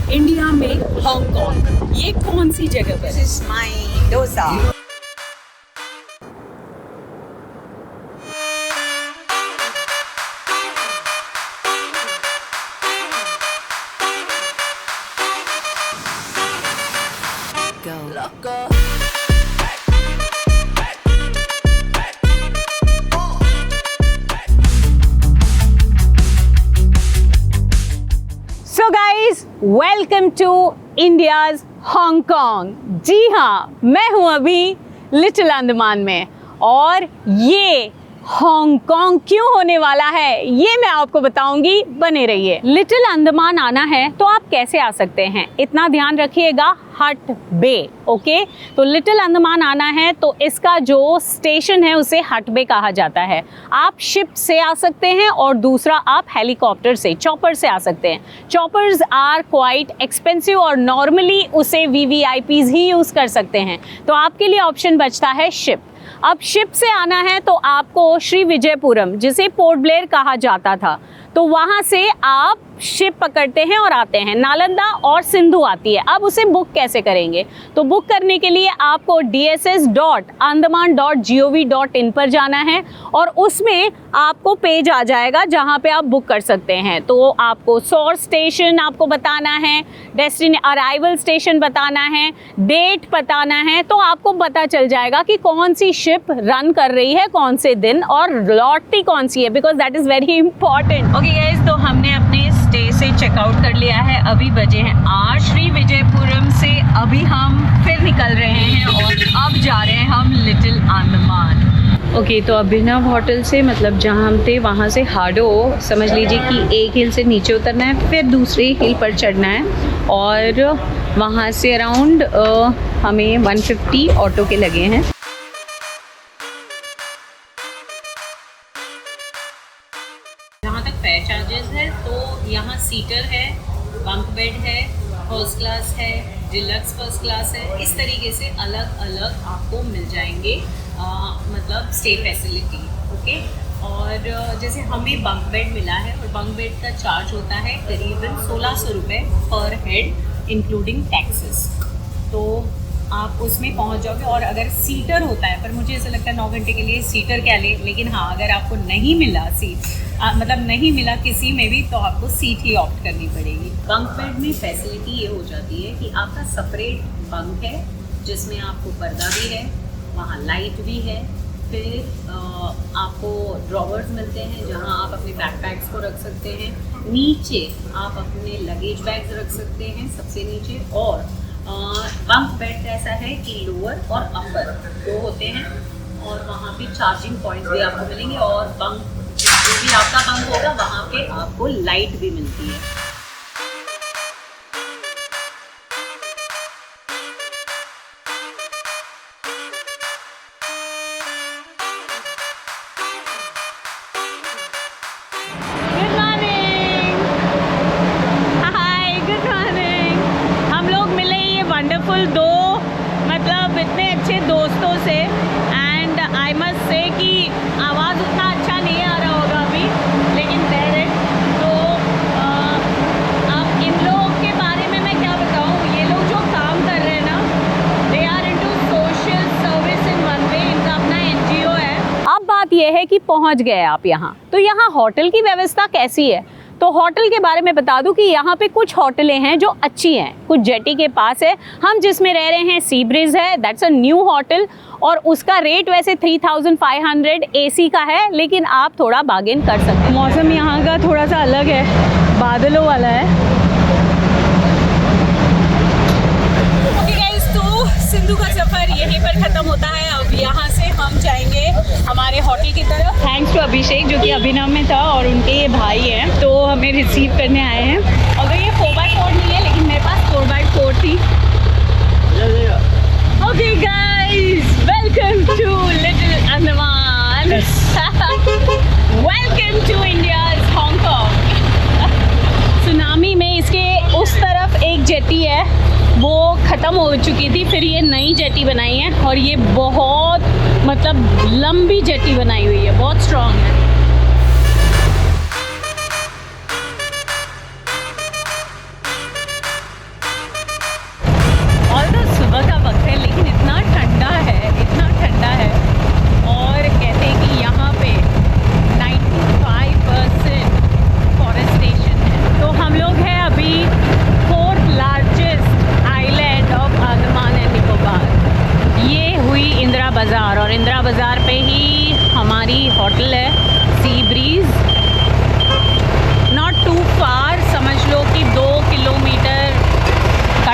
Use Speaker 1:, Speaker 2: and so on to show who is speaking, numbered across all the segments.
Speaker 1: India में Hong Kong, ये कौन सी जगह पर?
Speaker 2: This is my dosa. Go. Loco.
Speaker 3: So guys, welcome to India's Hong Kong. जी हाँ, मैं हूँ अभी लिटिल अंडमान में, और ये हांगकांग क्यों होने वाला है ये मैं आपको बताऊंगी, बने रहिए। लिटिल अंडमान आना है तो आप कैसे आ सकते हैं, इतना ध्यान रखिएगा, हट बे। ओके, तो लिटिल अंडमान आना है तो इसका जो स्टेशन है उसे हट बे कहा जाता है। आप शिप से आ सकते हैं और दूसरा आप हेलीकॉप्टर से, चॉपर से आ सकते हैं। चॉपर्स आर क्वाइट एक्सपेंसिव और नॉर्मली उसे वीवीआईपीज ही यूज़ कर सकते हैं, तो आपके लिए ऑप्शन बचता है शिप। अब शिप से आना है तो आपको श्री विजयपुरम, जिसे पोर्ट ब्लेयर कहा जाता था, तो वहाँ से आप शिप पकड़ते हैं और आते हैं। नालंदा और सिंधु आती है। अब उसे बुक कैसे करेंगे, तो बुक करने के लिए आपको dss.andaman.gov.in पर जाना है और उसमें आपको पेज आ जाएगा जहाँ पे आप बुक कर सकते हैं। तो आपको सोर्स स्टेशन आपको बताना है, अराइवल स्टेशन बताना है, डेट बताना है, तो आपको पता चल जाएगा कि कौन सी शिप रन कर रही है कौन से दिन और लौटती कौन सी है, because that is very important. Okay guys, तो हमने अपने स्टे से चेकआउट कर लिया है। अभी बजे हैं 8। श्री विजयपुरम से अभी हम फिर निकल रहे हैं और अब जा रहे हैं हम लिटिल अंडमान। ओके, तो अभिनव होटल से, मतलब जहाँ हम थे वहाँ से हाडो, समझ लीजिए कि एक हिल से नीचे उतरना है, फिर दूसरी हिल पर चढ़ना है, और वहाँ से अराउंड हमें 150 ऑटो के लगे हैं। जहाँ तक फेयर चार्जेस है तो यहाँ सीटर है, बंक बेड है, फर्स्ट क्लास है, डिलक्स फर्स्ट क्लास है, इस तरीके से अलग अलग आपको मिल जाएंगे, मतलब स्टे फैसिलिटी। ओके, और जैसे हमें बंक बेड मिला है और बंक बेड का चार्ज होता है करीबन 1600 रुपये पर हेड इंक्लूडिंग टैक्सेस। तो आप उसमें पहुंच जाओगे। और अगर सीटर होता है, पर मुझे ऐसा लगता है 9 घंटे के लिए सीटर क्या ले, लेकिन हाँ, अगर आपको नहीं मिला सीट, मतलब नहीं मिला किसी में भी, तो आपको सीट ही ऑप्ट करनी पड़ेगी। बंक बेड में फैसिलिटी ये हो जाती है कि आपका सेपरेट बंक है जिसमें आपको पर्दा भी है, वहाँ लाइट भी है, फिर आपको ड्रॉवर्स मिलते हैं जहाँ आप अपने बैकपैक्स को रख सकते हैं, नीचे आप अपने लगेज बैग्स रख सकते हैं सबसे नीचे, और बंक बेड ऐसा है कि लोअर और अपर दो होते हैं, और वहाँ पे चार्जिंग पॉइंट्स भी आपको मिलेंगे, और बंक जो भी आपका बंक होगा वहाँ पे आपको लाइट भी मिलती है। गुड मॉर्निंग, हाय, गुड मॉर्निंग। हम लोग मिले ये वंडरफुल दो, मतलब इतने अच्छे दोस्तों से, एंड आई मस्ट से कि आवाज़ उतना अच्छा नहीं आ रहा होगा अभी, लेकिन डायरेक्ट तो अब इन लोगों के बारे में मैं क्या बताऊँ। ये लोग जो काम कर रहे हैं ना, they are into social service in one way, इनका अपना NGO है। अब बात यह है कि पहुंच गए आप यहाँ, तो यहाँ होटल की व्यवस्था कैसी है, तो होटल के बारे में बता दूं कि यहाँ पे कुछ होटलें हैं जो अच्छी हैं, कुछ जेटी के पास है। हम जिसमें रह रहे हैं सी ब्रिज है, दैट्स अ न्यू होटल, और उसका रेट वैसे 3500 AC का है, लेकिन आप थोड़ा बार्गेन कर सकते हैं। मौसम यहाँ का थोड़ा सा अलग है, बादलों वाला है। ओके गाइस, तो सिंधु का सफ़र यहीं पर ख़त्म होता है। अब यहाँ से हम जाएंगे हमारे होटल की तरफ। थैंक्स टू अभिषेक जो कि अभिनव में था, और उनके ये भाई हैं, तो हमें रिसीव करने आए हैं। अगर ये 4x4 नहीं है, लेकिन मेरे पास 4x4 थी। Okay guys, welcome to little Andaman, welcome to India's Hong Kong. Tsunami में इसके उस तरफ एक जेटी है, वो ख़त्म हो चुकी थी, फिर ये नई जेटी बनाई है, और ये बहुत मतलब लंबी जेटी बनाई हुई है, बहुत स्ट्रॉन्ग है।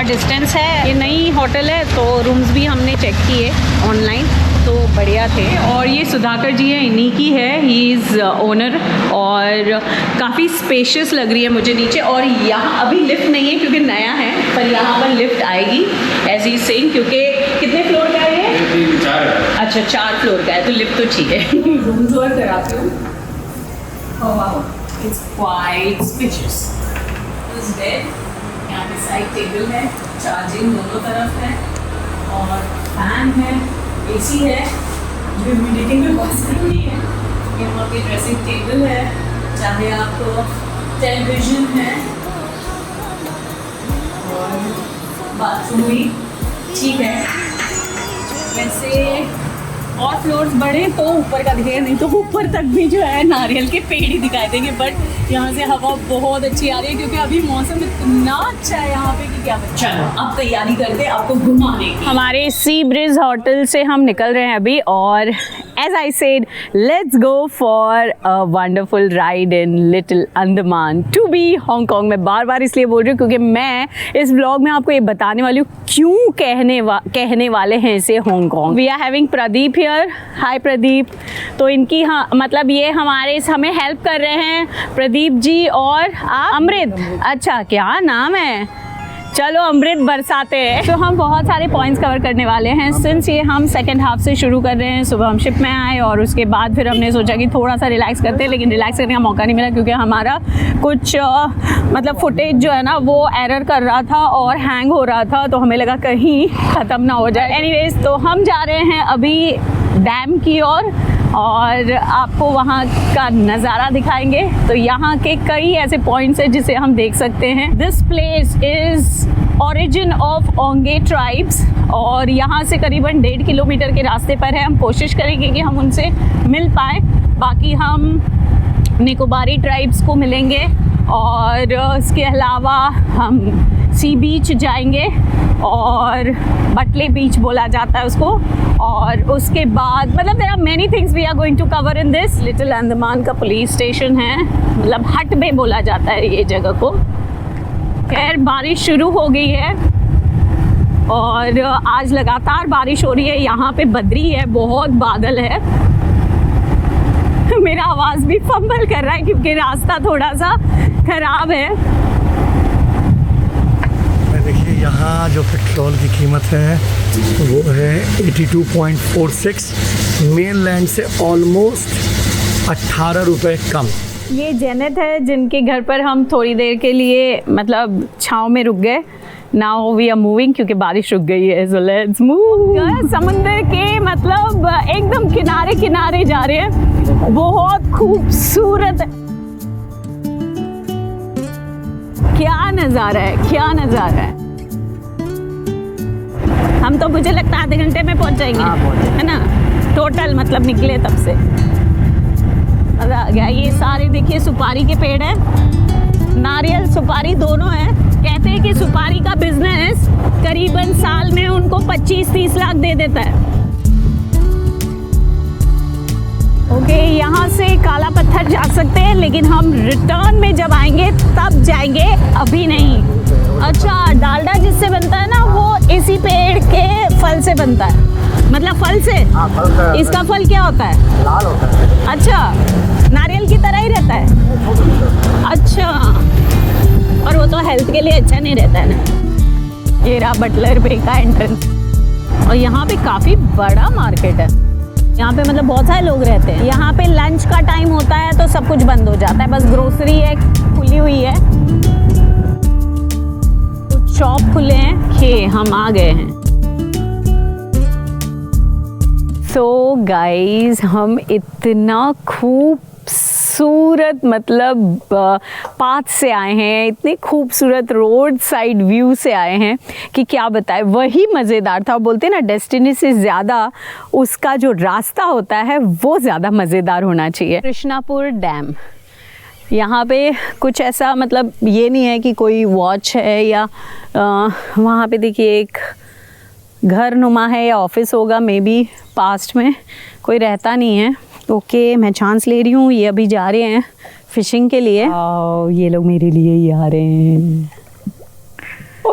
Speaker 3: डिस्टेंस है। ये नई होटल है तो रूम्स भी हमने चेक किए ऑनलाइन तो बढ़िया थे। और ये सुधाकर जी है, इन्हीं की है, ही इज़ ओनर। और काफ़ी स्पेशियस लग रही है मुझे नीचे। और यहाँ अभी लिफ्ट नहीं है क्योंकि नया है, पर यहाँ पर लिफ्ट आएगी एज ही सेइंग, क्योंकि कितने फ्लोर का है ये? 4। अच्छा 4 फ्लोर का है तो लिफ्ट तो ठीक है। रूम टूर कराती हूँ। Oh wow, it's quite spacious. This bed, यहाँ पे साइड टेबल है, चार्जिंग दोनों तरफ है और फैन है, एसी है जो ह्यूमिडिटी में बहुत ज़रूरी है। यहाँ पे ड्रेसिंग टेबल है, चाहे आपको टेलीविजन है और बाथरूम भी ठीक है। वैसे और फ्लोर्स बढ़े तो ऊपर का दिखेगा, नहीं तो ऊपर तक भी जो है नारियल के पेड़ ही दिखाई देंगे। बट यहाँ से हवा बहुत अच्छी आ रही है क्योंकि अभी मौसम इतना अच्छा है यहाँ पे कि क्या बताएं। चलो अब तैयारी करते आपको घुमाने की। हमारे सी ब्रिज होटल से हम निकल रहे हैं अभी और as I said let's go for a wonderful ride in little Andaman to be Hong Kong. मैं बार बार इसलिए बोल रही हूँ क्योंकि मैं इस व्लॉग में आपको ये बताने वाली हूँ क्यों कहने वाले हैं इसे Hong Kong. We are having Pradeep here. Hi Pradeep. तो इनकी हाँ मतलब ये हमें हेल्प कर रहे हैं प्रदीप जी और आप अमृत। अच्छा क्या नाम है? चलो अमृत बरसाते हैं। तो हम बहुत सारे पॉइंट्स कवर करने वाले हैं सिंस ये हम सेकंड हाफ से शुरू कर रहे हैं। सुबह हम शिप में आए और उसके बाद फिर हमने सोचा कि थोड़ा सा रिलैक्स करते हैं, लेकिन रिलैक्स करने का मौका नहीं मिला क्योंकि हमारा कुछ मतलब फुटेज जो है ना वो एरर कर रहा था और हैंग हो रहा था, तो हमें लगा कहीं ख़त्म ना हो जाए। एनीवेज तो हम जा रहे हैं अभी डैम की ओर और आपको वहाँ का नज़ारा दिखाएंगे। तो यहाँ के कई ऐसे पॉइंट्स हैं जिसे हम देख सकते हैं। This place is origin of Onge tribes और यहाँ से करीबन 1.5 किलोमीटर के रास्ते पर है। हम कोशिश करेंगे कि हम उनसे मिल पाएँ। बाकी हम निकोबारी ट्राइब्स को मिलेंगे और इसके अलावा हम सी बीच जाएंगे और बटले बीच बोला जाता है उसको। और उसके बाद मतलब there are many things we are going to cover in this. Little Andaman का पुलिस स्टेशन है, मतलब हट बे बोला जाता है ये जगह को। खैर बारिश शुरू हो गई है और आज लगातार बारिश हो रही है। यहाँ पे बदरी है, बहुत बादल है। मेरा आवाज़ भी फंबल कर रहा है क्योंकि रास्ता थोड़ा सा खराब है।
Speaker 4: देखिए यहाँ जो पेट्रोल की कीमत है वो है 82.46, मेनलैंड से ऑलमोस्ट 18 रुपये कम।
Speaker 3: ये जेनेट है जिनके घर पर हम थोड़ी देर के लिए मतलब छाँव में रुक गए। नाउ वी आर मूविंग क्योंकि बारिश रुक गई है, सो लेट्स मूव। समुद्र के मतलब एकदम किनारे किनारे जा रहे हैं, बहुत खूबसूरत। क्या नज़ारा है, क्या नज़ारा है। हम तो मुझे लगता है आधे घंटे में पहुंच जाएंगे, है ना टोटल, मतलब निकले तब से। मज़ा आ गया। ये सारे देखिए सुपारी के पेड़ हैं, नारियल सुपारी दोनों हैं। कहते हैं कि सुपारी का बिजनेस करीबन साल में उनको 25-30 लाख दे देता है। ओके, यहाँ से काला पत्थर जा सकते हैं लेकिन हम रिटर्न में जब आएंगे तब जाएंगे, अभी नहीं। अच्छा, डालडा जिससे बनता है ना वो इसी पेड़ के फल से बनता है, मतलब फल से। इसका फल क्या होता है? लाल होता है। अच्छा, नारियल की तरह ही रहता है। अच्छा, और वो तो हेल्थ के लिए अच्छा नहीं रहता है ना। ये रहा बटलर बे का एंट्रेंस और यहाँ पे काफ़ी बड़ा मार्केट है। यहाँ पे मतलब बहुत सारे लोग रहते हैं। यहाँ पे लंच का टाइम होता है तो सब कुछ बंद हो जाता है, बस ग्रोसरी है खुली हुई है, कुछ शॉप खुले हैं। खे हम आ गए हैं। सो गाइस, हम इतना खूबसूरत मतलब पाथ से आए हैं, इतने खूबसूरत रोड साइड व्यू से आए हैं कि क्या बताएं। वही मज़ेदार था। बोलते हैं ना, डेस्टिनी से ज़्यादा उसका जो रास्ता होता है वो ज़्यादा मज़ेदार होना चाहिए। कृष्णापुर डैम, यहाँ पे कुछ ऐसा मतलब ये नहीं है कि कोई वॉच है या वहाँ पे देखिए एक घर नुमा है या ऑफिस होगा मे बी, पास्ट में कोई रहता नहीं है। ओके, मैं चांस ले रही हूँ। ये अभी जा रहे हैं फिशिंग के लिए। ये लोग मेरे लिए ही आ रहे हैं।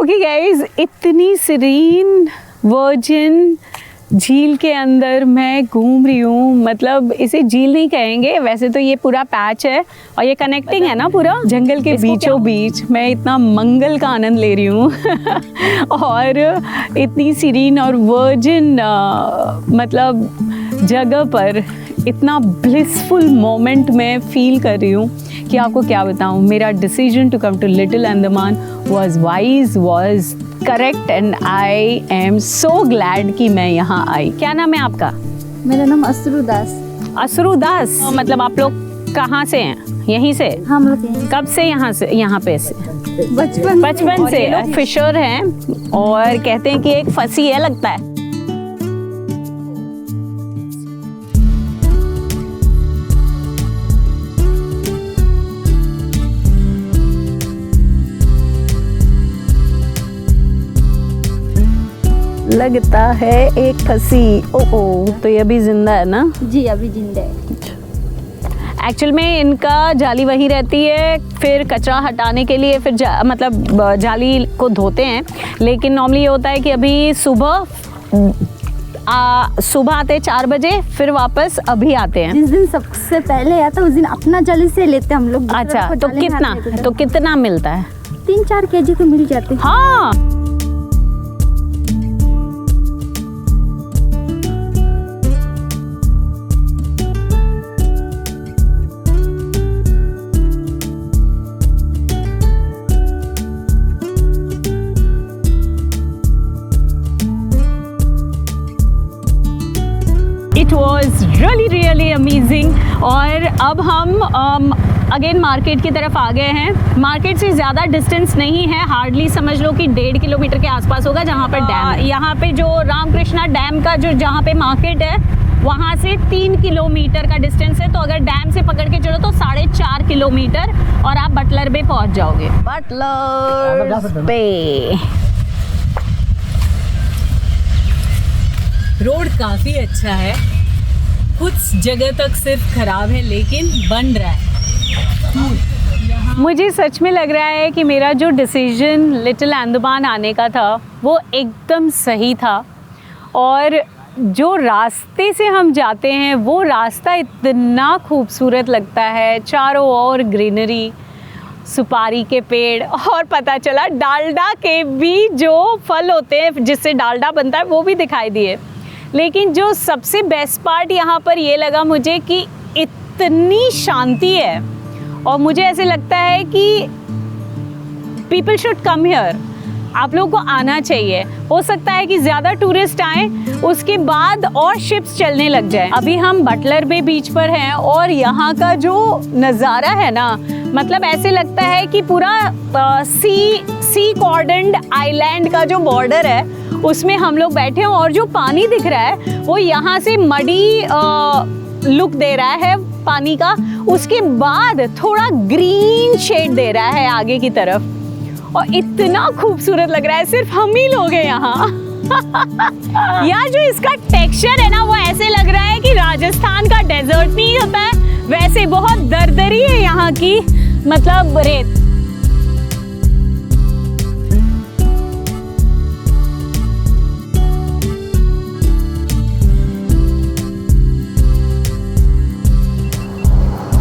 Speaker 1: ओके गाइज, इतनी सीरीन वर्जिन झील के अंदर मैं घूम रही हूँ। मतलब इसे झील नहीं कहेंगे, वैसे तो ये पूरा पैच है और ये कनेक्टिंग है ना पूरा जंगल के बीचों बीच। मैं इतना मंगल का आनंद ले रही हूँ और इतनी सीरीन और वर्जिन मतलब जगह पर इतना ब्लिसफुल मोमेंट मैं फील कर रही हूँ कि आपको क्या बताऊँ। मेरा decision to come to little Andaman was wise, was correct and I am so glad कि मैं यहाँ आई। क्या नाम है आपका?
Speaker 5: मेरा नाम असरू दास।
Speaker 1: असरू दास, मतलब आप लोग कहाँ से हैं? यहीं से?
Speaker 5: हम लोग यहीं
Speaker 1: कब से यहाँ से? यहाँ पे से
Speaker 5: बचपन
Speaker 1: से फिशर हैं और कहते हैं कि एक फंसी है लगता है। लगता है एक फंसी। ओ तो ये अभी जिंदा है ना?
Speaker 5: जी अभी जिंदा है।
Speaker 1: एक्चुअल में इनका जाली वही रहती है, फिर कचरा हटाने के लिए फिर मतलब जाली को धोते हैं। लेकिन नॉर्मली ये होता है कि अभी सुबह आते 4 बजे, फिर वापस अभी आते हैं।
Speaker 5: जिस दिन सबसे पहले आया था उस दिन अपना जाली से लेते हम लोग।
Speaker 1: अच्छा, तो कितना मिलता है?
Speaker 5: 3-4 केजी तो मिल जाते हैं।
Speaker 1: हाँ, इट वॉज रियली अमेजिंग। और अब हम अगेन मार्केट की तरफ आ गए हैं। मार्केट से ज़्यादा डिस्टेंस नहीं है, हार्डली समझ लो कि 1.5 किलोमीटर के आसपास होगा, जहाँ पर डैम है। यहाँ पे जो रामकृष्णा डैम का जो जहाँ पे मार्केट है वहाँ से 3 किलोमीटर का डिस्टेंस है। तो अगर डैम से पकड़ के चलो तो 4.5 किलोमीटर और आप बटलर बे पहुँच जाओगे। बटलर बे रोड काफ़ी अच्छा है, कुछ जगह तक सिर्फ खराब है लेकिन बन रहा है। मुझे सच में लग रहा है कि मेरा जो डिसीजन लिटिल अंडमान आने का था वो एकदम सही था। और जो रास्ते से हम जाते हैं वो रास्ता इतना खूबसूरत लगता है, चारों ओर ग्रीनरी, सुपारी के पेड़, और पता चला डालडा के भी जो फल होते हैं जिससे डालडा बनता है वो भी दिखाई दिए। लेकिन जो सबसे बेस्ट पार्ट यहाँ पर ये लगा मुझे कि इतनी शांति है और मुझे ऐसे लगता है कि पीपल शुड कम हियर। आप लोगों को आना चाहिए। हो सकता है कि ज़्यादा टूरिस्ट आए, उसके बाद और शिप्स चलने लग जाए। अभी हम बटलर बे बीच पर हैं और यहाँ का जो नज़ारा है ना, मतलब ऐसे लगता है कि पूरा सी कॉर्डन्ड आइलैंड का जो बॉर्डर है उसमें हम लोग बैठे हैं। और जो पानी दिख रहा है वो यहाँ से मडी लुक दे रहा है पानी का, उसके बाद थोड़ा ग्रीन शेड दे रहा है आगे की तरफ और इतना खूबसूरत लग रहा है। सिर्फ हम ही लोग हैं यहाँ। यार जो इसका टेक्सचर है ना वो ऐसे लग रहा है कि राजस्थान का डेजर्ट नहीं होता है, वैसे बहुत दरदरी है यहाँ की मतलब रेत।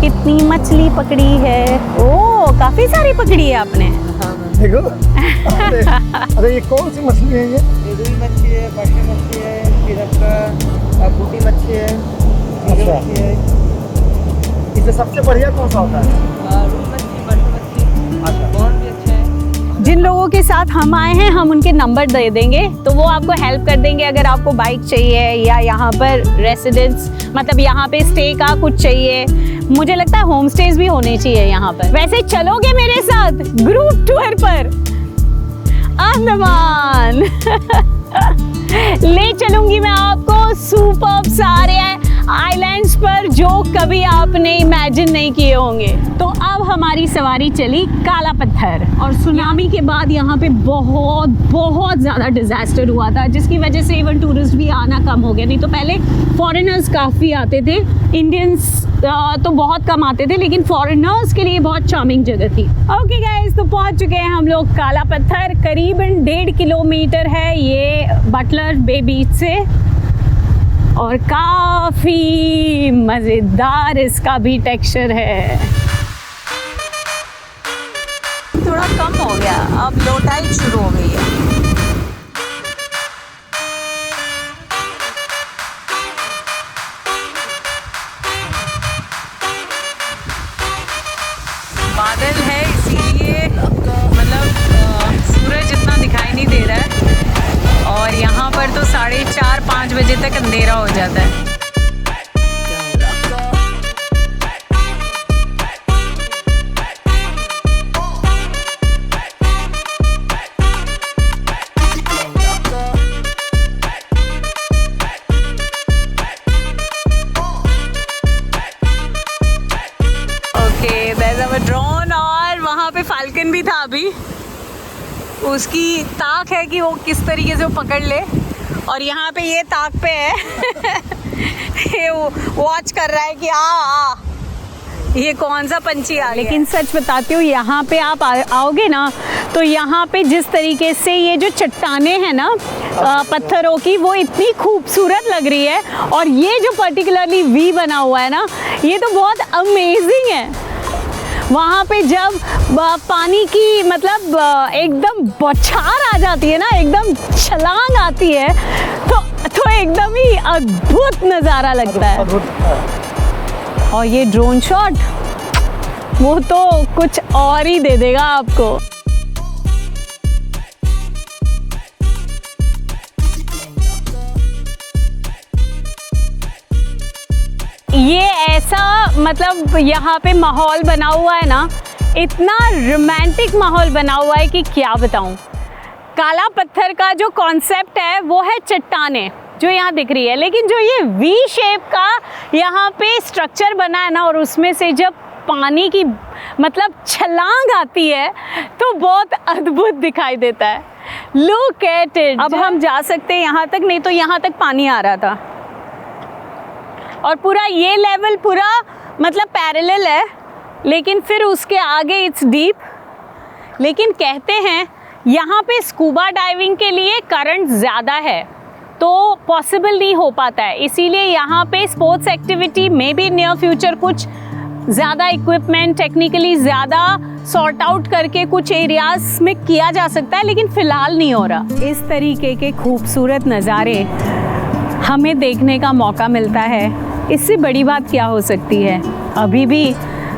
Speaker 1: कितनी मछली पकड़ी है? ओ काफी सारी पकड़ी है आपने।
Speaker 4: देखो अरे ये कौन सी मछली है? ये
Speaker 6: रुई मच्छी है, बड़ी मच्छी है, फिर आपका बूटी मच्छी है,
Speaker 4: अच्छा।
Speaker 6: मच्छी है।
Speaker 4: इससे सबसे बढ़िया कौन सा होता है?
Speaker 6: रुई मच्छी, बड़ी मच्छी।
Speaker 4: अच्छा।
Speaker 6: कौन भी अच्छा है।
Speaker 1: जिन लोगों के साथ हम आए हैं हम उनके नंबर दे देंगे तो वो आपको हेल्प कर देंगे। अगर आपको बाइक चाहिए या यहाँ पर रेसिडेंस मतलब यहाँ पे स्टे का कुछ चाहिए, मुझे लगता है होम स्टेज भी होने चाहिए यहाँ पर। वैसे चलोगे मेरे साथ ग्रुप टूर पर अंडमान? ले चलूंगी मैं आपको सुपर्ब सारे आइलैंड्स पर जो कभी आपने इमेजिन नहीं किए होंगे। तो अब हमारी सवारी चली काला पत्थर, और सुनामी के बाद यहाँ पे बहुत ज़्यादा डिज़ास्टर हुआ था, जिसकी वजह से इवन टूरिस्ट भी आना कम हो गया। नहीं तो पहले फॉरेनर्स काफ़ी आते थे, इंडियंस तो बहुत कम आते थे, लेकिन फॉरेनर्स के लिए बहुत चार्मिंग जगह थी। ओके गाइस, तो पहुँच चुके हैं हम लोग काला पत्थर। करीबन 1.5 किलोमीटर है ये बटलर बे बीच से, और काफ़ी मज़ेदार इसका भी टेक्सचर है।
Speaker 3: थोड़ा कम हो गया, अब लो टाइड शुरू हो गई है। बादल है इसीलिए मतलब सूरज इतना दिखाई नहीं दे रहा है, और यहाँ पर तो 4:30-5 बजे तक अंधेरा हो जाता है। ओके, there's our drone, और वहाँ पे फाल्कन भी था अभी। उसकी ताक है कि वो किस तरीके से वो पकड़ ले, और यहाँ पे ये ताक पे है ये वॉच कर रहा है कि आ ये कौन सा पंछी आ गया।
Speaker 1: लेकिन सच बताती हूँ, यहाँ पे आप आओगे ना, तो यहाँ पे जिस तरीके से ये जो चट्टाने हैं ना पत्थरों की, वो इतनी खूबसूरत लग रही है, और ये जो पर्टिकुलरली वी बना हुआ है ना, ये तो बहुत अमेजिंग है। वहाँ पे जब पानी की मतलब एकदम बौछार आ जाती है ना, एकदम छलांग आती है, तो एकदम ही अद्भुत नज़ारा लगता है। और ये ड्रोन शॉट, वो तो कुछ और ही दे देगा आपको। ये ऐसा मतलब यहाँ पे माहौल बना हुआ है ना, इतना रोमांटिक माहौल बना हुआ है कि क्या बताऊँ। काला पत्थर का जो कॉन्सेप्ट है वो है चट्टाने जो यहाँ दिख रही है, लेकिन जो ये वी शेप का यहाँ पे स्ट्रक्चर बना है ना, और उसमें से जब पानी की मतलब छलांग आती है तो बहुत अद्भुत दिखाई देता है। Look at it. अब हम जा सकते हैं यहाँ तक, नहीं तो यहाँ तक पानी आ रहा था, और पूरा ये लेवल पूरा मतलब पैरेलल है, लेकिन फिर उसके आगे इट्स डीप। लेकिन कहते हैं यहाँ पे स्कूबा डाइविंग के लिए करंट ज़्यादा है, तो पॉसिबल नहीं हो पाता है, इसीलिए यहाँ पे स्पोर्ट्स एक्टिविटी में भी नियर फ्यूचर कुछ ज़्यादा इक्विपमेंट टेक्निकली ज़्यादा सॉर्ट आउट करके कुछ एरियाज में किया जा सकता है, लेकिन फ़िलहाल नहीं हो रहा। इस तरीके के खूबसूरत नज़ारे हमें देखने का मौका मिलता है, इससे बड़ी बात क्या हो सकती है। अभी भी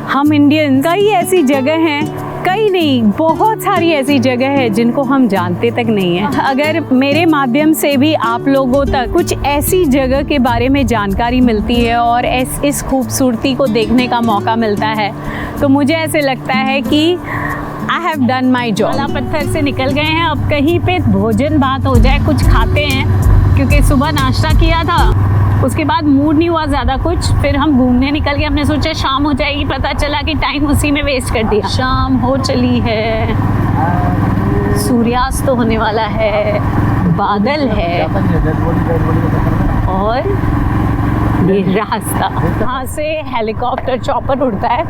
Speaker 1: हम इंडियन कई ऐसी जगह हैं, कई नहीं बहुत सारी ऐसी जगह है जिनको हम जानते तक नहीं है। अगर मेरे माध्यम से भी आप लोगों तक कुछ ऐसी जगह के बारे में जानकारी मिलती है और इस खूबसूरती को देखने का मौका मिलता है, तो मुझे ऐसे लगता है कि I have done my job. काला पत्थर से निकल गए हैं, अब कहीं पे भोजन भात हो जाए, कुछ खाते हैं, क्योंकि सुबह नाश्ता किया था, उसके बाद मूड नहीं हुआ ज़्यादा कुछ, फिर हम घूमने निकल गए। हमने सोचा शाम हो जाएगी, पता चला कि टाइम उसी में वेस्ट कर दिया। शाम हो चली है, सूर्यास्त होने वाला है, बादल है, और ये रास्ता, वहाँ से हेलीकॉप्टर चॉपर उड़ता है,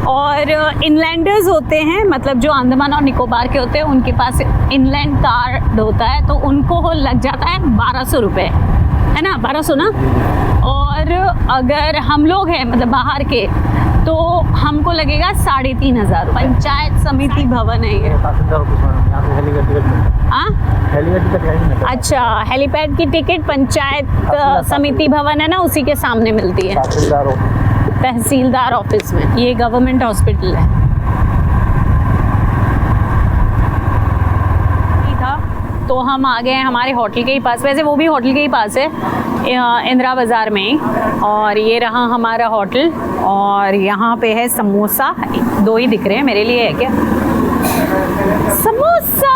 Speaker 1: और इनलैंडर्स होते हैं, मतलब जो अंडमान और निकोबार के होते हैं, उनके पास इनलैंड कार्ड होता है, तो उनको लग जाता है 1200 रुपये, है ना, 1200 ना। और अगर हम लोग हैं मतलब बाहर के, तो हमको लगेगा 3500। पंचायत समिति भवन है ये। अच्छा, हेलीपैड की टिकट पंचायत समिति भवन है ना, उसी के सामने मिलती है, तहसीलदार ऑफिस में। ये गवर्नमेंट हॉस्पिटल है। तो हम आ गए हैं हमारे होटल के ही पास, वैसे वो भी होटल के ही पास है, इंदिरा बाज़ार में ही। और ये रहा हमारा होटल, और यहाँ पे है समोसा, 2 ही दिख रहे हैं मेरे लिए, है क्या समोसा।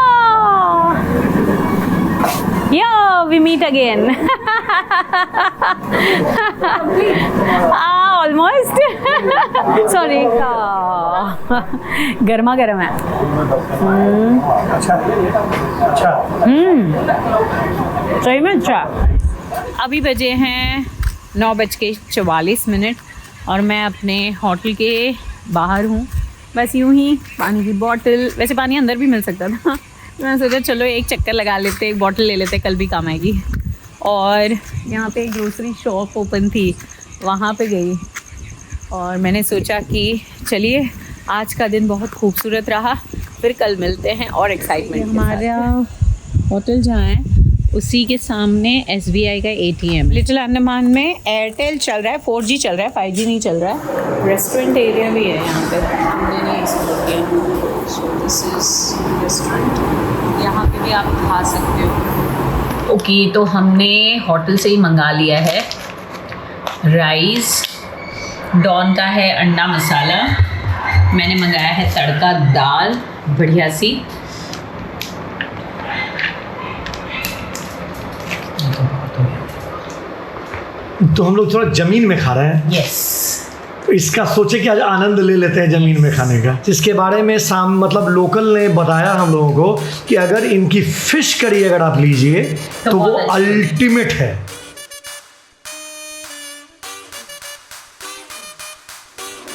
Speaker 1: या we meet meet again. Almost. Sorry. गर्मा गर्म है. सही में अच्छा. अभी बजे हैं 9:44 और मैं अपने होटल के बाहर हूँ. बस यूं ही पानी की बॉटल, वैसे पानी अंदर भी मिल सकता था. मैंने सोचा चलो एक चक्कर लगा लेते, एक बॉटल ले लेते, कल भी काम आएगी. और यहाँ पे एक ग्रोसरी शॉप ओपन थी, वहाँ पे गई और मैंने सोचा कि चलिए आज का दिन बहुत खूबसूरत रहा, फिर कल मिलते हैं और एक्साइटमेंट. हमारा होटल जहाँ है उसी के सामने SBI का ATM. लिटिल अंडमान में एयरटेल चल रहा है, 4G चल रहा है, 5G नहीं चल रहा है. रेस्टोरेंट एरिया भी है यहाँ पे. हमने नहीं एक्सप्लोर किया. So this is restaurant. यहाँ पे भी आप खा सकते हो. ओके, तो हमने होटल से ही मंगा लिया है राइस. डॉन का है अंडा मसाला. मैंने मंगाया है तड़का दाल बढ़िया सी.
Speaker 4: तो हम लोग थोड़ा ज़मीन में खा रहे हैं.
Speaker 1: यस.
Speaker 4: इसका सोचे कि आज आनंद ले लेते हैं ज़मीन में खाने का. जिसके बारे में मतलब लोकल ने बताया हम लोगों को कि अगर इनकी फ़िश करी अगर आप लीजिए तो वो अल्टीमेट है.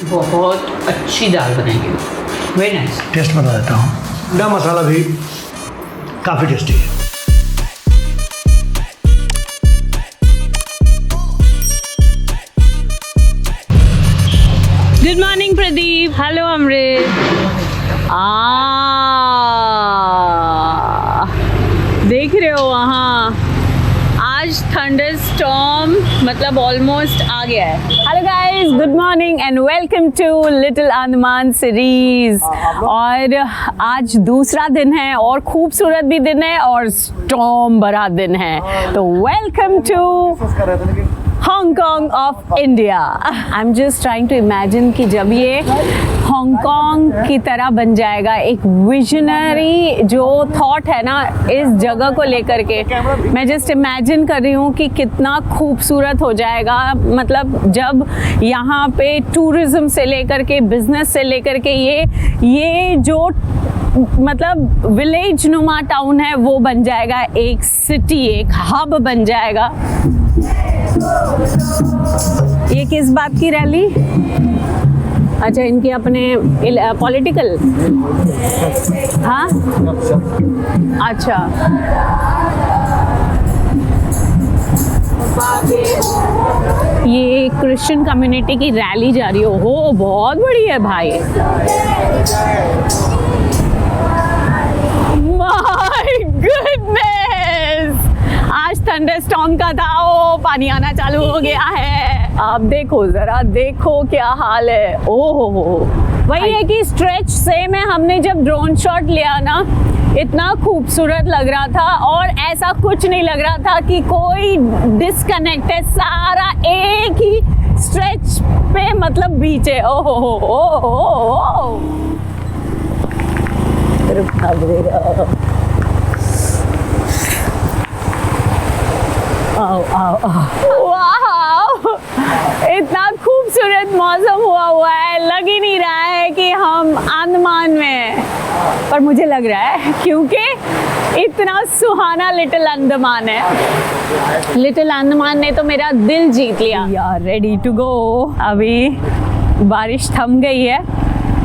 Speaker 1: बहुत अच्छी दाल बनेगी. Very nice.
Speaker 4: टेस्ट बता देता हूँ. अंडा मसाला भी काफ़ी टेस्टी है.
Speaker 1: Good morning Pradeep. Hello Amrit. देख रहे हो वहाँ आज थंडर स्टॉर्म मतलब ऑलमोस्ट आ गया है. Hello guys, good morning and welcome to little Andaman series. और आज दूसरा दिन है और खूबसूरत भी दिन है और स्टॉर्म भरा दिन है. तो welcome to Hong Kong of India. I am just trying to imagine कि जब ये हांगकांग की तरह बन जाएगा, एक विजनरी जो थॉट है ना इस जगह को लेकर के, मैं जस्ट इमेजिन कर रही हूँ कि कितना खूबसूरत हो जाएगा. मतलब जब यहाँ पे टूरिज्म से लेकर के बिजनेस से लेकर के ये जो मतलब विलेज नुमा टाउन है वो बन जाएगा एक सिटी, एक हब बन जाएगा. ये किस बात की रैली? अच्छा, इनके अपने पॉलिटिकल. हाँ, अच्छा. ये क्रिश्चियन कम्युनिटी की रैली जा रही हो बहुत बड़ी है भाई. My goodness. आज थंडरस्टॉर्म का था, पानी आना चालू हो गया है. आप देखो जरा, देखो क्या हाल है. ओहो, वही है कि स्ट्रेच से में हमने जब ड्रोन शॉट लिया ना, इतना खूबसूरत लग रहा था और ऐसा कुछ नहीं लग रहा था कि कोई डिस्कनेक्ट है. सारा एक ही स्ट्रेच पे मतलब बीच है. ओहो. वाह, इतना खूबसूरत मौसम हुआ है. लग ही नहीं रहा है कि हम अंडमान में हैं, पर मुझे लग रहा है क्योंकि इतना सुहाना लिटिल अंडमान है. लिटिल अंडमान ने तो मेरा दिल जीत लिया. यार रेडी टू गो. अभी बारिश थम गई है,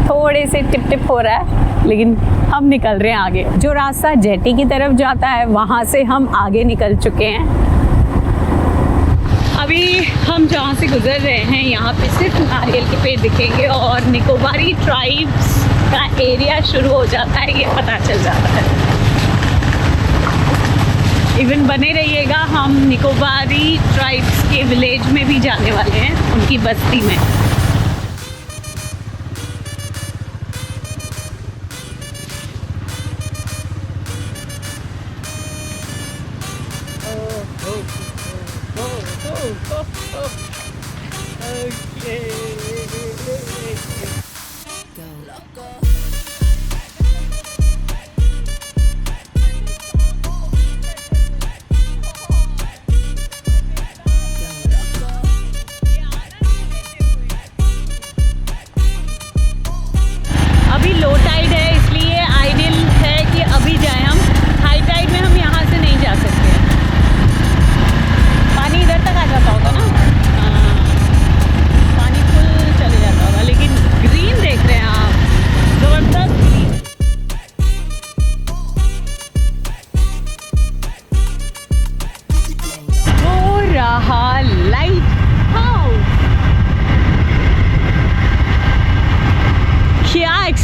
Speaker 1: थोड़े से टिप टिप हो रहा है, लेकिन हम निकल रहे हैं आगे. जो रास्ता जेटी की तरफ जाता है वहाँ से हम आगे निकल चुके हैं. अभी हम जहाँ से गुजर रहे हैं यहाँ पे सिर्फ नारियल के पेड़ दिखेंगे और निकोबारी ट्राइब्स का एरिया शुरू हो जाता है, ये पता चल जाता है. इवन बने रहिएगा, हम निकोबारी ट्राइब्स के विलेज में भी जाने वाले हैं, उनकी बस्ती में.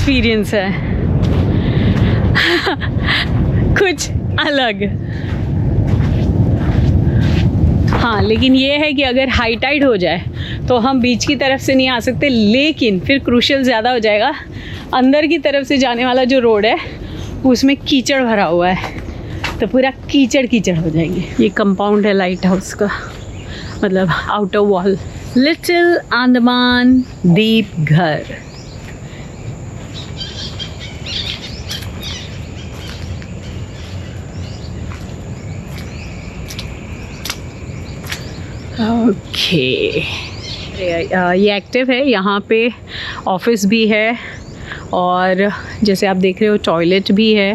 Speaker 1: एक्सपीरियंस है कुछ अलग। हाँ, लेकिन ये है कि अगर हाई टाइड हो जाए तो हम बीच की तरफ से नहीं आ सकते, लेकिन फिर क्रूशियल ज़्यादा हो जाएगा। अंदर की तरफ से जाने वाला जो रोड है उसमें कीचड़ भरा हुआ है, तो पूरा कीचड़ कीचड़ हो जाएंगे। ये कंपाउंड है लाइट हाउस का, मतलब आउटर वॉल। लिटिल अंडमान द्वीप घर। ओके, ये एक्टिव है, यहाँ पे ऑफिस भी है और जैसे आप देख रहे हो टॉयलेट भी है।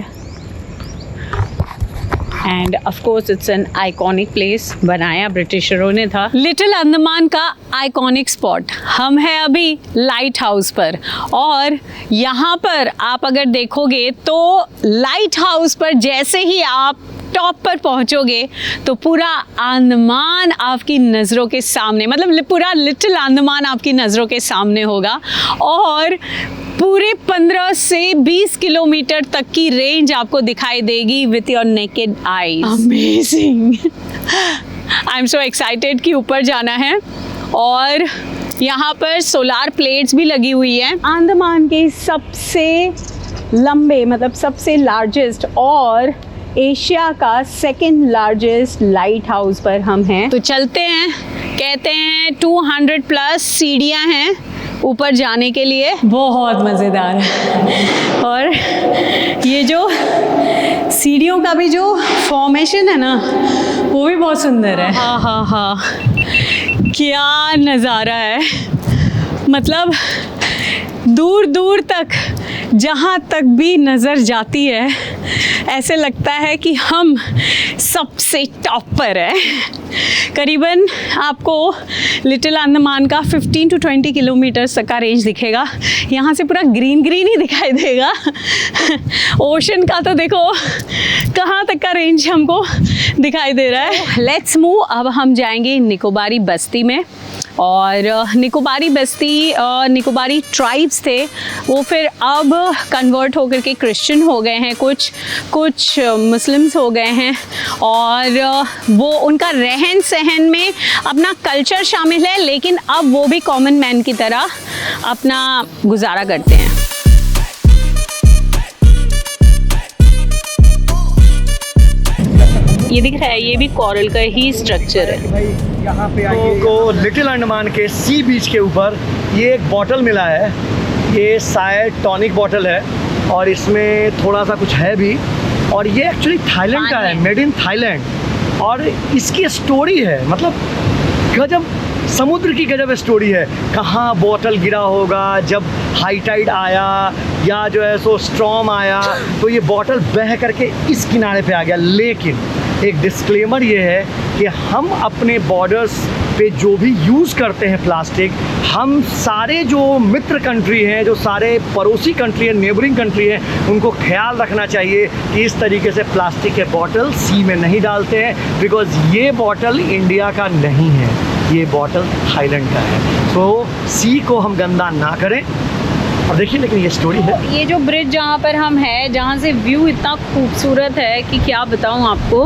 Speaker 1: End of course it's an iconic place, बनाया ब्रिटिशरों ने था। लिटिल अंडमान का आइकॉनिक स्पॉट, हम हैं अभी लाइट हाउस पर, और यहाँ पर आप अगर देखोगे तो लाइट हाउस पर जैसे ही आप टॉप पर पहुंचोगे तो पूरा अंडमान आपकी नज़रों के सामने, मतलब पूरा लिटिल अंडमान आपकी नज़रों के सामने होगा, और पूरे 15 से 20 किलोमीटर तक की रेंज आपको दिखाई देगी with your naked eyes. Amazing, I am so excited कि ऊपर जाना है। और यहाँ पर सोलार प्लेट्स भी लगी हुई हैं। अंडमान के सबसे लंबे, मतलब सबसे लार्जेस्ट और एशिया का सेकंड लार्जेस्ट लाइट हाउस पर हम हैं। तो चलते हैं, कहते हैं 200 प्लस सीढ़ियाँ हैं ऊपर जाने के लिए, बहुत मज़ेदार है। और ये जो सीढ़ियों का भी जो फॉर्मेशन है ना, वो भी बहुत सुंदर है। हाँ हाँ हाँ, क्या नज़ारा है, मतलब दूर दूर तक जहाँ तक भी नज़र जाती है ऐसे लगता है कि हम सबसे टॉप पर है। करीबन आपको लिटिल अंडमान का 15 to 20 किलोमीटर तक का रेंज दिखेगा। यहाँ से पूरा ग्रीन ग्रीन ही दिखाई देगा। ओशन का तो देखो कहाँ तक का रेंज हमको दिखाई दे रहा है। लेट्स मूव, अब हम जाएंगे निकोबारी बस्ती में। और निकोबारी बस्ती, निकोबारी ट्राइब्स थे, वो फिर अब कन्वर्ट होकर के क्रिश्चियन हो गए हैं, कुछ मुस्लिम्स हो गए हैं, और वो उनका रहन सहन में अपना कल्चर शामिल है, लेकिन अब वो भी कॉमन मैन की तरह अपना गुजारा करते हैं। ये दिख रहा है, ये भी कोरल का ही स्ट्रक्चर है।
Speaker 4: भाई यहाँ पे को लिटिल अंडमान के सी बीच के ऊपर ये एक बॉटल मिला है, ये शायद टॉनिक बॉटल है और इसमें थोड़ा सा कुछ है भी, और ये एक्चुअली थाईलैंड का है, मेड इन थाईलैंड। और इसकी स्टोरी है, मतलब गजब, समुद्र की गजब स्टोरी है। कहाँ बॉटल गिरा होगा जब हाई टाइड आया या जो है सो स्ट्रॉम आया, तो ये बॉटल बह करके इस किनारे पे आ गया। लेकिन एक डिस्क्लेमर ये है कि हम अपने बॉर्डर्स पे जो भी यूज़ करते हैं प्लास्टिक, हम सारे जो मित्र कंट्री हैं, जो सारे पड़ोसी कंट्री हैं, नेबरिंग कंट्री हैं, उनको ख्याल रखना चाहिए कि इस तरीके से प्लास्टिक के बॉटल सी में नहीं डालते हैं, बिकॉज़ ये बॉटल इंडिया का नहीं है, ये बॉटल थाईलैंड का है। तो सी को हम गंदा ना करें। और देखिए, लेकिन ये स्टोरी है।
Speaker 1: ये जो ब्रिज जहाँ पर हम हैं, जहाँ से व्यू इतना खूबसूरत है कि क्या बताऊँ आपको,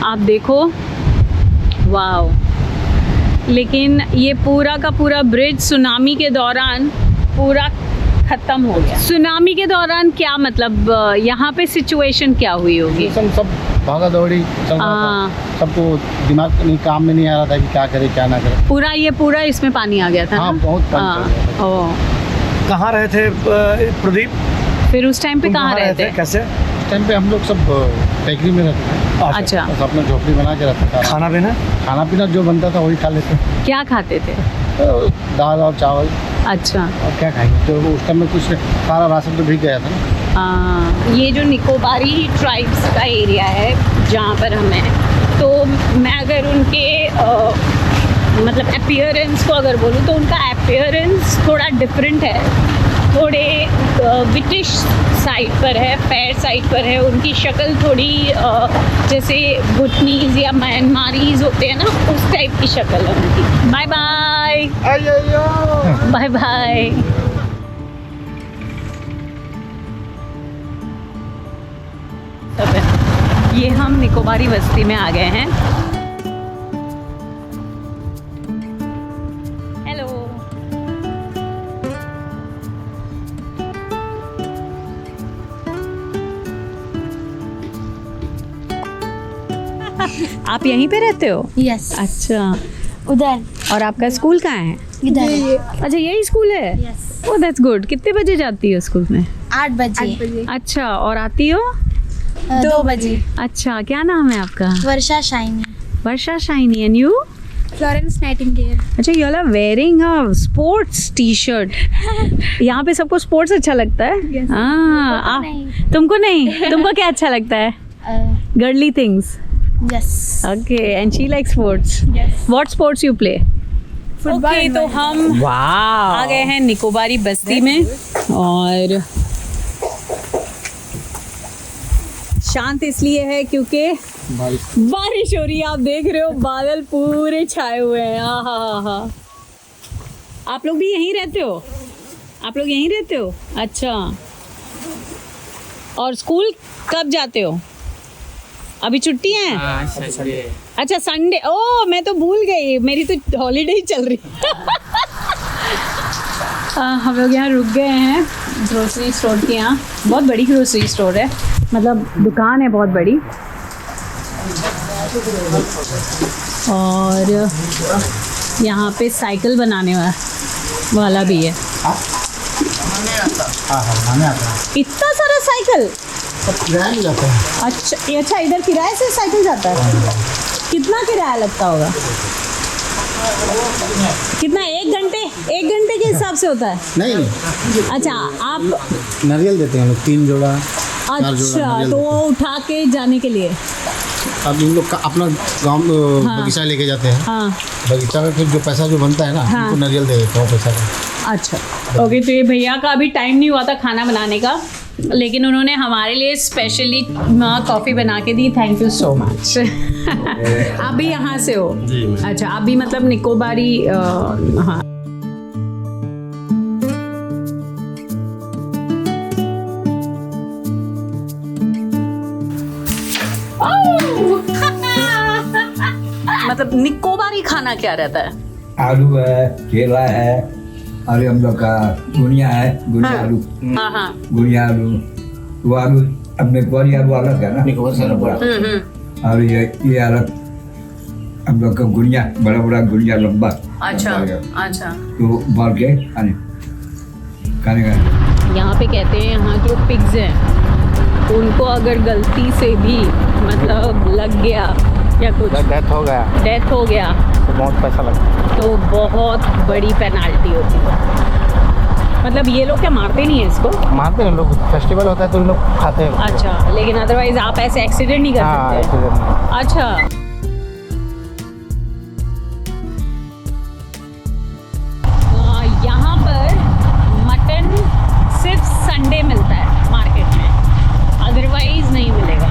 Speaker 1: आप देखो, वाओ। लेकिन ये पूरा का पूरा ब्रिज सुनामी के दौरान पूरा ख़त्म हो गया। सुनामी के दौरान क्या मतलब, यहाँ पे सिचुएशन क्या हुई होगी?
Speaker 7: सब भागा दौड़ी चल रहा था, सबको दिमाग नहीं, काम में नहीं आ रहा था कि क्या करे क्या ना करे।
Speaker 1: पूरा इसमें पानी आ गया था।
Speaker 7: हाँ, बहुत पानी।
Speaker 4: कहाँ रहे थे प्रदीप?
Speaker 1: फिर उस टाइम पे कहाँ रहे थे?
Speaker 4: कैसे?
Speaker 7: उस टाइम पे हम लोग सब टेकरी में रहते थे।
Speaker 1: अच्छा।
Speaker 7: बस अपना झोपड़ी बना के रहता था। खाना पीना जो बनता था वही खा लेते।
Speaker 1: क्या खाते थे?
Speaker 7: तो दाल और चावल।
Speaker 1: अच्छा।
Speaker 7: और क्या खाएंगे, तो उस टाइम में कुछ सारा राशन तो भीग गया था ना।
Speaker 1: ये जो निकोबारी ट्राइब्स का एरिया है जहाँ पर हम हैं, तो मैं अगर उनके मतलब अपीयरेंस को अगर बोलूँ तो उनका अपीयरेंस थोड़ा डिफरेंट है, थोड़े ब्रिटिश साइड पर है, फेयर साइड पर है। उनकी शक्ल थोड़ी जैसे भूटनीज या म्यांमारीज होते हैं ना, उस टाइप की शक्ल है उनकी। Bye bye bye bye. Setup है। ये हम निकोबारी बस्ती में आ गए हैं। हेलो, आप यहीं पे रहते हो?
Speaker 5: यस,
Speaker 1: अच्छा,
Speaker 5: उधर
Speaker 1: और आपका स्कूल कहाँ है?
Speaker 5: इधर।
Speaker 1: अच्छा, यही स्कूल है?
Speaker 5: Yes,
Speaker 1: oh that's good. कितने बजे जाती हो स्कूल में?
Speaker 5: 8 बजे।
Speaker 1: अच्छा, और आती हो?
Speaker 5: 2 बजे।
Speaker 1: अच्छा, क्या नाम है आपका?
Speaker 5: Varsha Shiny.
Speaker 1: Varsha Shiny. And you?
Speaker 5: Florence Nightingale.
Speaker 1: अच्छा, you are wearing a sports T shirt. यहाँ पे सबको स्पोर्ट्स अच्छा लगता है?
Speaker 5: Yes.
Speaker 1: हाँ,
Speaker 5: नहीं।
Speaker 1: तुमको नहीं? तुमको क्या अच्छा लगता है? Girly things.
Speaker 5: Yes.
Speaker 1: Okay, and she like sports.
Speaker 5: Yes.
Speaker 1: What sports you play? Okay, तो हम आ गए हैं निकोबारी बस्ती में और शांत इसलिए है क्योंकि बारिश हो रही है। आप देख रहे हो बादल पूरे छाए हुए हैं। हा। आप लोग भी यहीं रहते हो? आप लोग यहीं रहते हो? अच्छा, और स्कूल कब जाते हो? अभी छुट्टी है? अच्छा, संडे। ओह, मैं तो भूल गई, मेरी तो हॉलीडे ही चल रही हम लोग यहाँ रुक गए हैं ग्रोसरी स्टोर के यहाँ। बहुत बड़ी ग्रोसरी स्टोर है, मतलब दुकान है बहुत बड़ी। और यहाँ पे साइकिल बनाने वाला भी है। इतना सारा साइकिल?
Speaker 7: किराया जाता है।
Speaker 1: अच्छा, इधर किराए से साइकिल जाता है? कितना किराया लगता होगा? कितना? 1 घंटे के हिसाब से होता है?
Speaker 7: नहीं,
Speaker 1: अच्छा, आप
Speaker 7: नारियल देते हैं लोग 3 जोड़ा।
Speaker 1: अच्छा, तो वो उठा के जाने के लिए?
Speaker 7: अब इन लोग का अपना गाँव बगीचा लेके जाते हैं।
Speaker 1: हाँ,
Speaker 7: बगीचा में फिर जो पैसा जो बनता है ना,
Speaker 1: हाँ।
Speaker 7: उनको नारियल दे देते हैं पैसा का।
Speaker 1: अच्छा, ओके। तो ये भैया का अभी टाइम नहीं हुआ था खाना बनाने का, लेकिन उन्होंने हमारे लिए स्पेशली कॉफ़ी बना के दी। Thank you so much. आप भी यहाँ से हो? जी। अच्छा, आप भी मतलब निकोबारी? हाँ। मतलब निकोबारी खाना क्या रहता है?
Speaker 8: आलू है, केला है, और हम लोग का गुनिया है, गुनिया आलू।
Speaker 1: हाँ।
Speaker 8: गुनिया आलू, वो आलू अपने निकोबारी आलू अलग है ना,
Speaker 7: निकोबार से बड़ा।
Speaker 8: और ये अलग हम लोग का गुनिया, बड़ा बड़ा गुनिया लंबा।
Speaker 1: अच्छा।
Speaker 8: तो बाल के खाने का।
Speaker 1: यहाँ पे कहते हैं, यहाँ जो पिग्स हैं उनको अगर गलती से भी मतलब लग गया या कुछ
Speaker 7: डेथ हो गया तो बहुत पैसा लगता है,
Speaker 1: तो बहुत बड़ी पेनाल्टी होती है। मतलब ये लोग क्या मारते नहीं है इसको?
Speaker 7: मारते हैं लोग, फेस्टिवल होता है तो लोग खाते हैं।
Speaker 1: अच्छा, लेकिन अदरवाइज आप ऐसे एक्सीडेंट नहीं कर सकते? अच्छा। यहाँ पर मटन सिर्फ संडे मिलता है मार्केट में, अदरवाइज नहीं मिलेगा।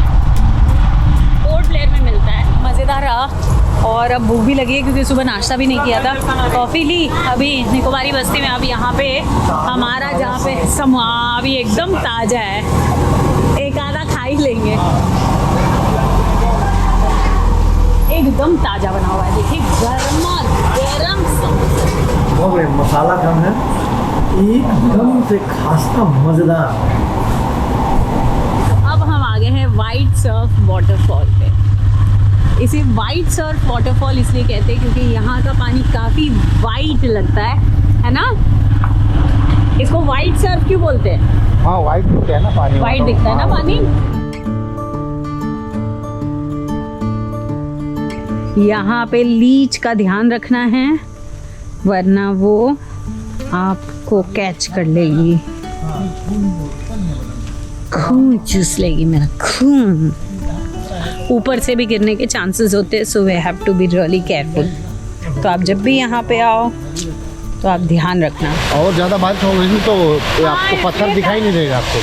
Speaker 1: पोर्ट ब्लेयर में मिलता है। मज़ेदार रहा और अब भूख भी लगी है क्योंकि सुबह नाश्ता भी नहीं किया था। कॉफ़ी ली अभी निकोबारी बस्ती में। अब यहाँ पे हमारा जहाँ पे समोसा अभी एकदम ताज़ा है, एक आधा खा ही लेंगे। एकदम ताज़ा बना हुआ है, देखिए गर्मा गर्म समोसा।
Speaker 4: बहुत बढ़िया, मसाला कम है, एकदम से खासा मज़ेदार।
Speaker 1: अब हम आ गए हैं वाइट सर्फ वाटरफॉल पे। इसे वाइट सर्फ वाटरफॉल इसलिए कहते हैं क्योंकि यहाँ का पानी काफ़ी वाइट लगता है ना? इसको वाइट सर्फ क्यों बोलते हैं?
Speaker 7: हाँ, वाइट दिखता है ना पानी।
Speaker 1: वाइट दिखता है ना पानी। यहाँ पे लीच का ध्यान रखना है वरना वो आपको कैच कर लेगी, खून चूस लेगी मेरा खून। ऊपर से भी गिरने के चांसेस होते हैं, so we have to be really careful. तो आप जब भी यहाँ पे आओ तो आप ध्यान रखना।
Speaker 7: और ज़्यादा बारिश हो गई तो आपको पत्थर दिखाई नहीं देगा आपको,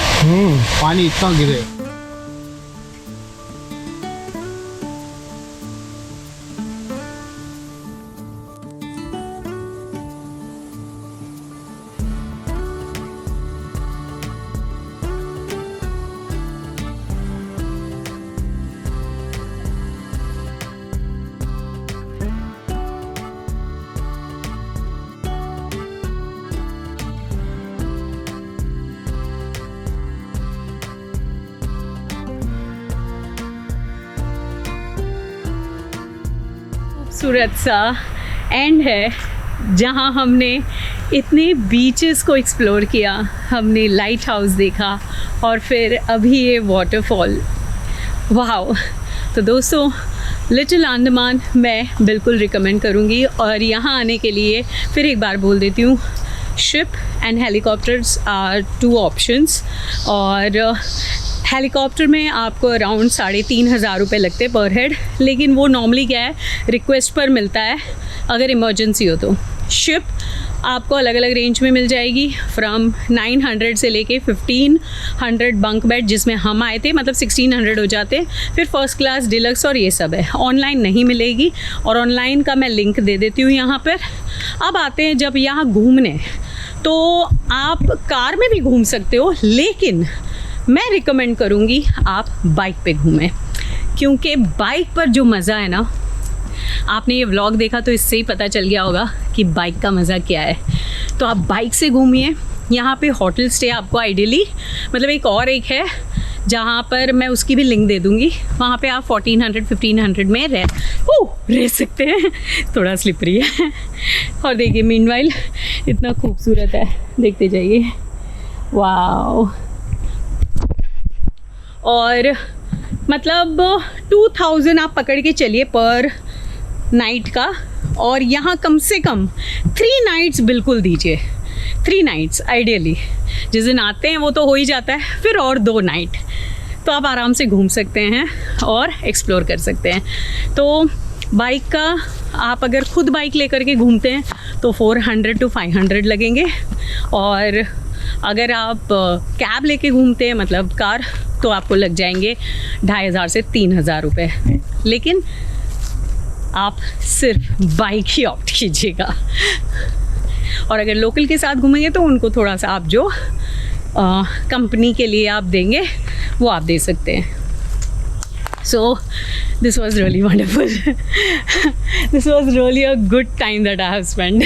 Speaker 7: पानी इतना गिरे।
Speaker 1: खूबसूरत सा एंड है जहाँ हमने इतने बीचेस को एक्सप्लोर किया, हमने लाइट हाउस देखा और फिर अभी ये वाटरफॉल। वाह! तो दोस्तों, लिटिल अंडमान मैं बिल्कुल रिकमेंड करूँगी। और यहाँ आने के लिए फिर एक बार बोल देती हूँ, ship and helicopters are 2 options. और हेलीकॉप्टर में आपको अराउंड 3,500 रुपये लगते हैं पर हेड, लेकिन वो नॉर्मली क्या है, रिक्वेस्ट पर मिलता है अगर इमरजेंसी हो तो। शिप आपको अलग अलग रेंज में मिल जाएगी, फ्रॉम 900 से लेके 1500 बंक बेड, जिसमें हम आए थे, मतलब 1600 हो जाते। फिर फर्स्ट क्लास, डिलक्स और ये सब है। ऑनलाइन नहीं मिलेगी, और ऑनलाइन का मैं लिंक दे देती हूँ यहाँ पर। अब आते हैं जब यहाँ घूमने, तो आप कार में भी घूम सकते हो, लेकिन मैं रिकमेंड करूँगी आप बाइक पे घूमें, क्योंकि बाइक पर जो मज़ा है ना, आपने ये व्लॉग देखा तो इससे ही पता चल गया होगा कि बाइक का मज़ा क्या है। तो आप बाइक से घूमिए। यहाँ पे होटल स्टे आपको आइडियली, मतलब एक है जहाँ पर मैं उसकी भी लिंक दे दूँगी, वहाँ पे आप 1400-1500 में रह सकते हैं। थोड़ा स्लिपरी है। और देखिए मीनवाइल इतना खूबसूरत है, देखते जाइए। वाह! और मतलब 2000 आप पकड़ के चलिए पर नाइट का, और यहाँ कम से कम 3 नाइट्स बिल्कुल दीजिए। 3 नाइट्स आइडियली, जिस दिन आते हैं वो तो हो ही जाता है, फिर और 2 नाइट तो आप आराम से घूम सकते हैं और एक्सप्लोर कर सकते हैं। तो बाइक का आप अगर खुद बाइक लेकर के घूमते हैं तो 400 to 500 लगेंगे, और अगर आप कैब लेके घूमते हैं, मतलब कार, तो आपको लग जाएंगे 2500 से 3000 रुपये। लेकिन आप सिर्फ बाइक ही ऑप्ट कीजिएगा। और अगर लोकल के साथ घूमेंगे तो उनको थोड़ा सा आप जो कंपनी के लिए आप देंगे वो आप दे सकते हैं। So this was really wonderful. This was really a good time that I have spend.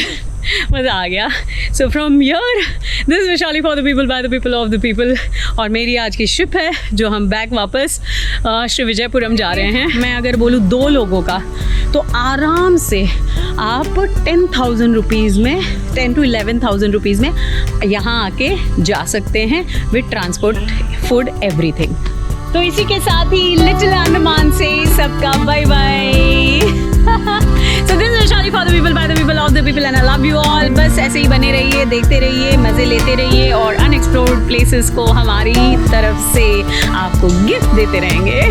Speaker 1: मज़ा आ गया। So from here, this Vaishali for the people, by the people, of the people. और मेरी आज की शिप है जो हम बैक वापस श्री विजयपुरम जा रहे हैं। मैं अगर बोलूँ 2 लोगों का, तो आराम से आप 10,000 रुपीज़ में, 10 to 11,000 रुपीज़ में यहाँ आके जा सकते हैं विद ट्रांसपोर्ट, फूड, एवरीथिंग। तो इसी के साथ ही लिटिल अंडमान से सबका bye bye. So this is Vaishali for the people, by the people, of the people, and I love you all। बस ऐसे ही बने रहिए, देखते रहिए, मज़े लेते रहिए, और अनएक्सप्लोर्ड प्लेसेस को हमारी तरफ से आपको गिफ्ट देते रहेंगे।